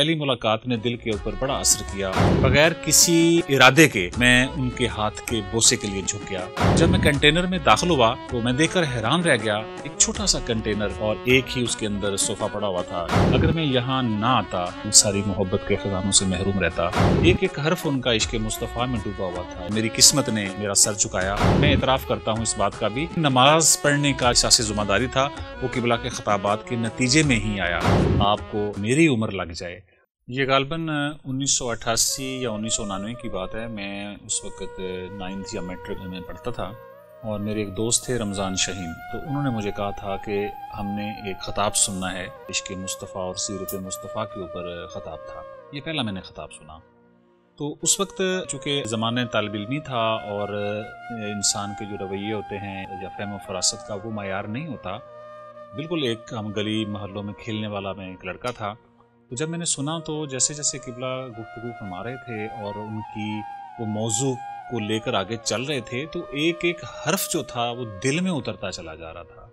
पहली मुलाकात ने दिल के ऊपर बड़ा असर किया। बगैर किसी इरादे के मैं उनके हाथ के बोसे के लिए झुक गया। जब मैं कंटेनर में दाखिल हुआ तो मैं देखकर हैरान रह गया। एक छोटा सा कंटेनर और एक ही उसके अंदर सोफा पड़ा हुआ था। अगर मैं यहाँ ना आता तो सारी मोहब्बत के खजानों से महरूम रहता। एक एक हर्फ उनका इश्क मुस्तफ़ा में डूबा हुआ था। मेरी किस्मत ने मेरा सर झुकाया। मैं इतराफ़ करता हूँ इस बात का भी, नमाज पढ़ने का एहसास ज़िम्मेदारी था वो किबला के खिताबात के नतीजे में ही आया। आपको मेरी उम्र लग जाए। ये गालबन 1988 या 1999 की बात है। मैं उस वक़्त 9th या मैट्रिक में पढ़ता था और मेरे एक दोस्त थे रमज़ान शहीन। तो उन्होंने मुझे कहा था कि हमने एक ख़ताब सुनना है, इश्क़ मुस्तफ़ा और सीरत मुस्तफ़ा के ऊपर ख़ताब था। ये पहला मैंने ख़ताब सुना। तो उस वक्त चूँकि ज़माने तालिब इल्मी था और इंसान के जो रवैये होते हैं या फ़हम व फ़रासत का वो मयार नहीं होता। बिल्कुल एक हम गली महल्लों में खेलने वाला मैं एक लड़का था। तो जब मैंने सुना तो जैसे जैसे किबला गुफ्तगू फरमा रहे थे और उनकी वो मौजू को लेकर आगे चल रहे थे तो एक एक हर्फ जो था वो दिल में उतरता चला जा रहा था।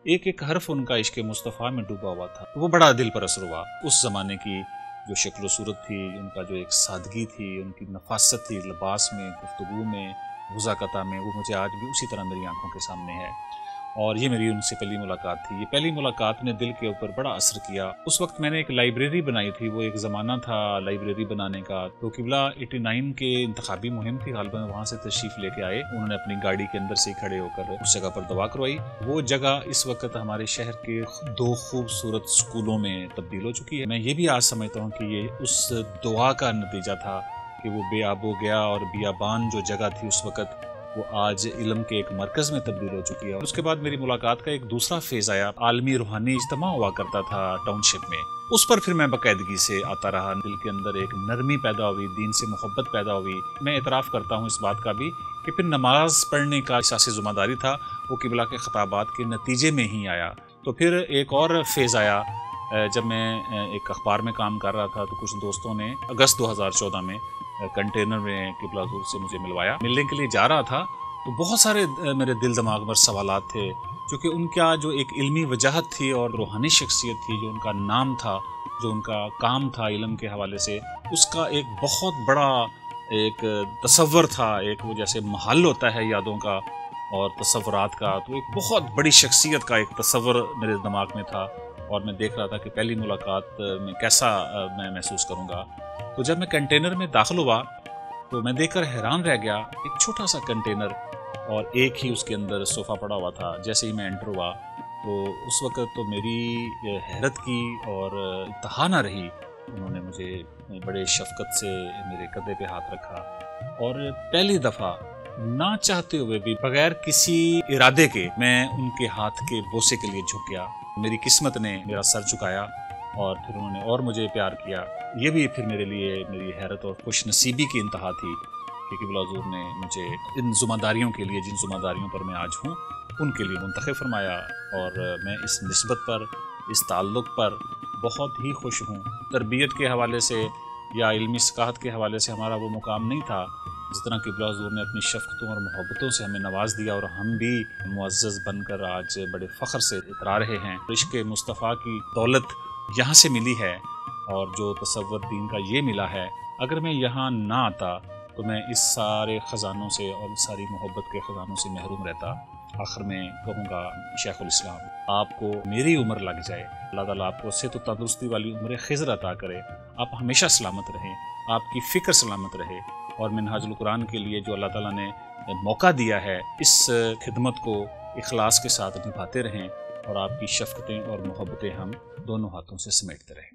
एक एक हर्फ उनका इश्क़ मुस्तफ़ा में डूबा हुआ था। वो बड़ा दिल पर असर हुआ। उस ज़माने की जो शक्ल सूरत थी, उनका जो एक सादगी थी, उनकी नफासत थी लिबास में, गुफ्तगू में, गुज़ाकता में, वो मुझे आज भी उसी तरह मेरी आंखों के सामने है। और ये मेरी उनसे पहली मुलाकात थी। ये पहली मुलाकात ने दिल के ऊपर बड़ा असर किया। उस वक्त मैंने एक लाइब्रेरी बनाई थी। वो एक ज़माना था लाइब्रेरी बनाने का। तो किबला 89 के इंतखाबी मुहिम थी, गालिबन वहाँ से तशरीफ़ लेके आए। उन्होंने अपनी गाड़ी के अंदर से ही खड़े होकर उस जगह पर दवा करवाई। वो जगह इस वक्त हमारे शहर के 2 खूबसूरत स्कूलों में तब्दील हो चुकी है। मैं ये भी आज समझता हूँ कि ये उस दुआ का नतीजा था कि वो बेआबो गया और बियाबान जो जगह थी उस वक्त वो आज इल्म के एक मरकज़ में तब्दील हो चुकी है। उसके बाद मेरी मुलाकात का एक दूसरा फेज़ आया। आलमी रूहानी इज्तिमा हुआ करता था टाउनशिप में। उस पर फिर मैं बाकायदगी से आता रहा। दिल के अंदर एक नरमी पैदा हुई, दीन से मोहब्बत पैदा हुई। मैं इतराफ़ करता हूँ इस बात का भी कि फिर नमाज पढ़ने का एहसास ज़िम्मेदारी था वो किबला के खिताबात के नतीजे में ही आया। तो फिर एक और फेज़ आया जब मैं एक अखबार में काम कर रहा था। तो कुछ दोस्तों ने अगस्त 2014 में कंटेनर में किबला हुज़ूर से मुझे मिलवाया। मिलने के लिए जा रहा था तो बहुत सारे मेरे दिल दिमाग में सवालात थे, क्योंकि उनका जो एक इल्मी वजाहत थी और रूहानी शख्सियत थी, जो उनका नाम था, जो उनका काम था इल्म के हवाले से, उसका एक बहुत बड़ा एक तसव्वुर था। एक वो जैसे महल होता है यादों का और तसव्वुरात का, तो एक बहुत बड़ी शख्सियत का एक तसव्वुर मेरे दिमाग में था। और मैं देख रहा था कि पहली मुलाकात में कैसा मैं महसूस करूँगा। तो जब मैं कंटेनर में दाखिल हुआ तो मैं देखकर हैरान रह गया। एक छोटा सा कंटेनर और एक ही उसके अंदर सोफ़ा पड़ा हुआ था। जैसे ही मैं एंटर हुआ तो उस वक़्त तो मेरी हैरत की और इंतहा ना रही। उन्होंने मुझे बड़े शफ़क़त से मेरे कंधे पे हाथ रखा और पहली दफ़ा ना चाहते हुए भी बगैर किसी इरादे के मैं उनके हाथ के बोसे के लिए झुक गया। मेरी किस्मत ने मेरा सर झुकाया और फिर उन्होंने और मुझे प्यार किया। ये भी फिर मेरे लिए मेरी हैरत और खुश नसीबी की इंतहा थी कि किबला हुज़ूर ने मुझे इन ज़िम्मेदारियों के लिए, जिन ज़िम्मेदारियों पर मैं आज हूँ, उनके लिए मुंतखब फरमाया। और मैं इस निस्बत पर, इस ताल्लुक़ पर बहुत ही खुश हूँ। तरबियत के हवाले से या इल्मी सकाहत के हवाले से हमारा वो मुकाम नहीं था जिस तरह किबला हुज़ूर ने अपनी शफ़क़तों और मोहब्बतों से हमें नवाज़ दिया और हम भी मुअज़्ज़ज़ बनकर आज बड़े फ़ख्र से इतरा रहे हैं। इश्क़ मुस्तफ़ा की दौलत यहाँ से मिली है और जो तसव्वुर दीन का ये मिला है। अगर मैं यहाँ ना आता तो मैं इस सारे ख़जानों से और इस सारी मोहब्बत के ख़जानों से महरूम रहता। आखिर में कहूँगा शेखुल इस्लाम आपको मेरी उम्र लग जाए। अल्लाह ताला आपको सेहत व तंदुरुस्ती वाली उम्र खिज़र अता करे। आप हमेशा सलामत रहें, आपकी फ़िक्र सलामत रहे और मिनहाजुल कुरान के लिए जो अल्लाह ताला ने मौका दिया है, इस खिदमत को इखलास के साथ निभाते रहें और आपकी शफ़क़तें और मोहब्बतें हम दोनों हाथों से समेटते रहें।